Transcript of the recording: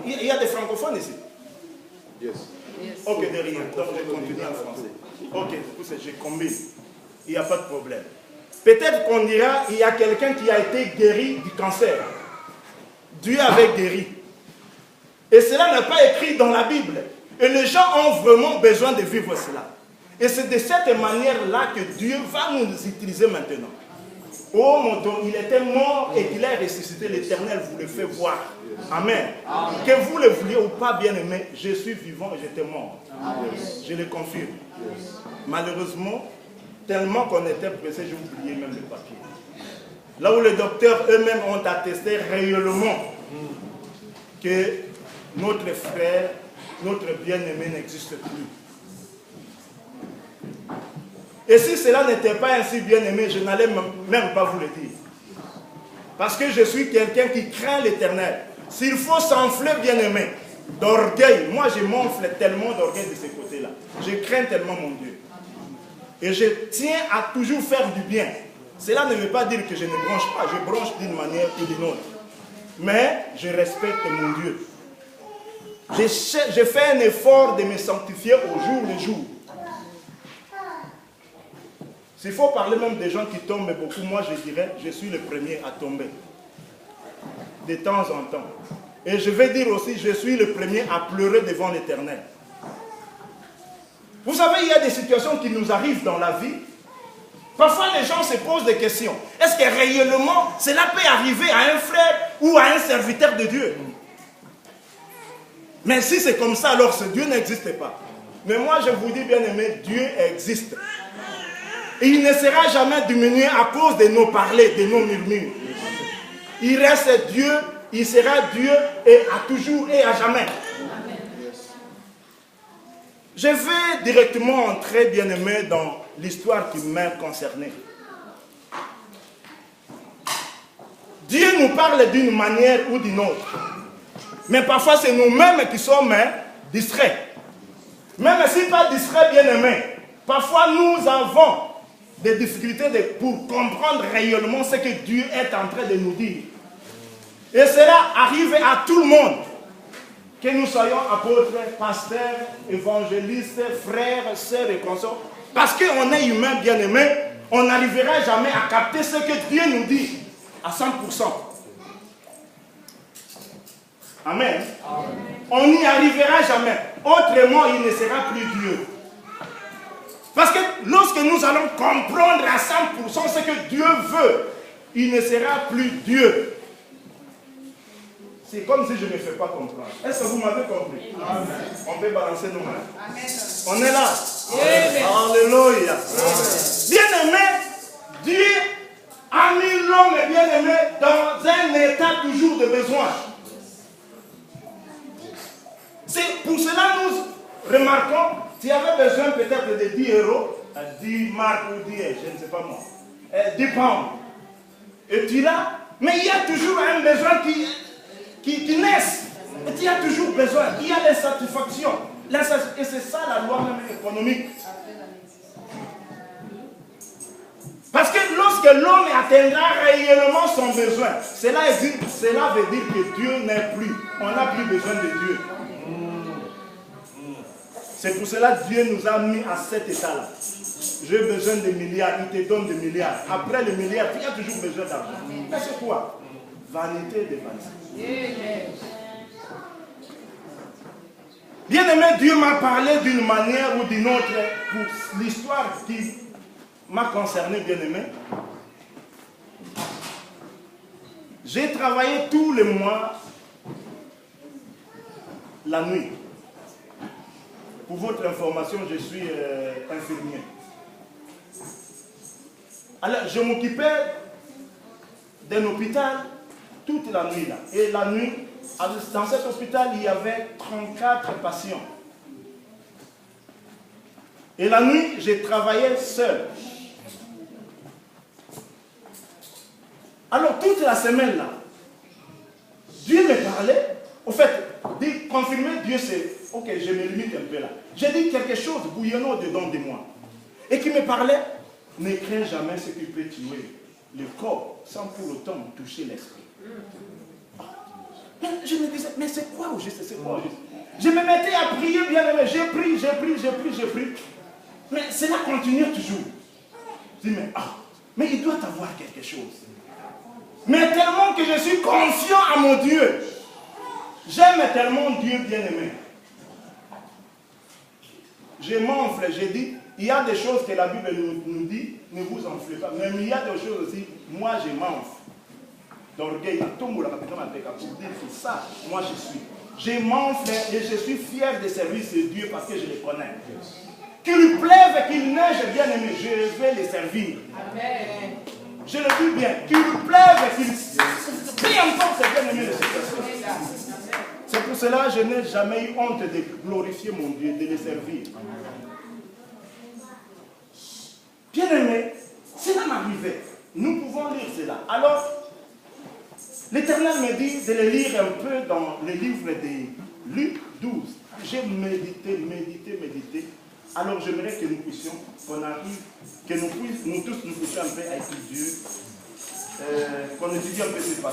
Il y a des francophones ici. Yes. Ok, de rien. Donc je continue en français. Ok, je combine. Il n'y a pas de problème. Peut-être qu'on dira, il y a quelqu'un qui a été guéri du cancer. Dieu avait guéri. Et cela n'est pas écrit dans la Bible. Et les gens ont vraiment besoin de vivre cela. Et c'est de cette manière-là que Dieu va nous utiliser maintenant. Oh mon Dieu, il était mort et qu'il a ressuscité. L'Éternel vous le fait voir. Amen. Amen. Que vous le vouliez ou pas, bien-aimé, je suis vivant et j'étais mort. Amen. Je le confirme. Yes. Malheureusement, tellement qu'on était pressé, j'ai oublié même le papier. Là où les docteurs eux-mêmes ont attesté réellement que notre frère, notre bien-aimé n'existe plus. Et si cela n'était pas ainsi, bien-aimé, je n'allais même pas vous le dire. Parce que je suis quelqu'un qui craint l'Éternel. S'il faut s'enfler, bien-aimé, d'orgueil, moi je m'enfle tellement d'orgueil de ce côté-là. Je crains tellement mon Dieu. Et je tiens à toujours faire du bien. Cela ne veut pas dire que je ne bronche pas. Je bronche d'une manière ou d'une autre. Mais je respecte mon Dieu. Je fais un effort de me sanctifier au jour le jour. S'il faut parler même des gens qui tombent beaucoup, moi je dirais, je suis le premier à tomber. De temps en temps. Et je vais dire aussi, je suis le premier à pleurer devant l'Éternel. Vous savez, il y a des situations qui nous arrivent dans la vie. Parfois, les gens se posent des questions. Est-ce que réellement, cela peut arriver à un frère ou à un serviteur de Dieu? Mais si c'est comme ça, alors ce Dieu n'existe pas. Mais moi, je vous dis, bien aimé, Dieu existe. Et il ne sera jamais diminué à cause de nos parlers, de nos murmures. Il reste Dieu, il sera Dieu et à toujours et à jamais. Je vais directement entrer, bien aimé, dans l'histoire qui m'a concerné. Dieu nous parle d'une manière ou d'une autre. Mais parfois, c'est nous-mêmes qui sommes distraits. Même si pas distraits, bien aimé, parfois nous avons des difficultés pour comprendre réellement ce que Dieu est en train de nous dire. Et cela arrive à tout le monde. Que nous soyons apôtres, pasteurs, évangélistes, frères, sœurs et consorts. Parce qu'on est humain, bien aimé, on n'arrivera jamais à capter ce que Dieu nous dit à 100%. Amen. Amen. On n'y arrivera jamais. Autrement, il ne sera plus Dieu. Parce que lorsque nous allons comprendre à 100% ce que Dieu veut, il ne sera plus Dieu. C'est comme si je ne me fais pas comprendre. Est-ce que vous m'avez compris? Amen. On peut balancer nos mains. Amen. On est là. Amen. Alléluia. Bien-aimé, Dieu a mis l'homme bien-aimé dans un état toujours de besoin. C'est pour cela nous remarquons, tu avais besoin peut-être de 10 euros, 10 marques ou 10, je ne sais pas moi, 10 pounds. Et tu l'as, mais il y a toujours un besoin qui naissent. Et tu as toujours besoin. Il y a l'insatisfaction. Et c'est ça la loi même économique. Parce que lorsque l'homme atteindra réellement son besoin, cela veut dire que Dieu n'est plus. On n'a plus besoin de Dieu. C'est pour cela que Dieu nous a mis à cet état-là. J'ai besoin de milliards, il te donne des milliards. Après les milliards, tu as toujours besoin d'argent. Mais c'est quoi? Vanité de vanité. Bien-aimé, Dieu m'a parlé d'une manière ou d'une autre pour l'histoire qui m'a concerné, bien-aimé. J'ai travaillé tous les mois la nuit. Pour votre information, je suis infirmier. Alors, je m'occupais d'un hôpital toute la nuit là. Et la nuit, dans cet hôpital, il y avait 34 patients. Et la nuit, j'ai travaillé seul. Alors, toute la semaine là, Dieu me parlait. Au fait, confirmer Dieu, c'est... Ok, je me limite un peu là. J'ai dit quelque chose bouillonnant dedans de moi. Et qui me parlait, ne crains jamais ce qui peut tuer le corps sans pour autant toucher l'esprit. Mais je me disais, mais c'est quoi au juste, c'est quoi au juste? Je me mettais à prier, bien aimé, j'ai pris. Mais cela continue toujours. Je dis, mais il doit avoir quelque chose. Mais tellement que je suis conscient à mon Dieu. J'aime tellement Dieu bien-aimé. Je m'enfle, j'ai dit, il y a des choses que la Bible nous dit, ne vous enflez pas. Mais il y a des choses aussi, moi je m'enfle. D'orgueil, pour dire que ça, moi je suis. Je m'enfle et je suis fier des services de Dieu parce que je les connais. Qu'il pleuve, qu'il neige, bien aimé, je vais les servir. Amen. Je le dis bien, qu'il pleuve, qu'il... Peu importe, c'est bien aimé de cette personne. C'est pour cela que je n'ai jamais eu honte de glorifier mon Dieu, de le servir. Bien aimé, cela m'arrivait. Nous pouvons lire cela. Alors, l'Éternel me dit de le lire un peu dans le livre de Luc 12. J'ai médité. Alors j'aimerais que nous puissions, qu'on arrive, que nous tous nous puissions un peu à étudier, qu'on étudie un peu ce passage.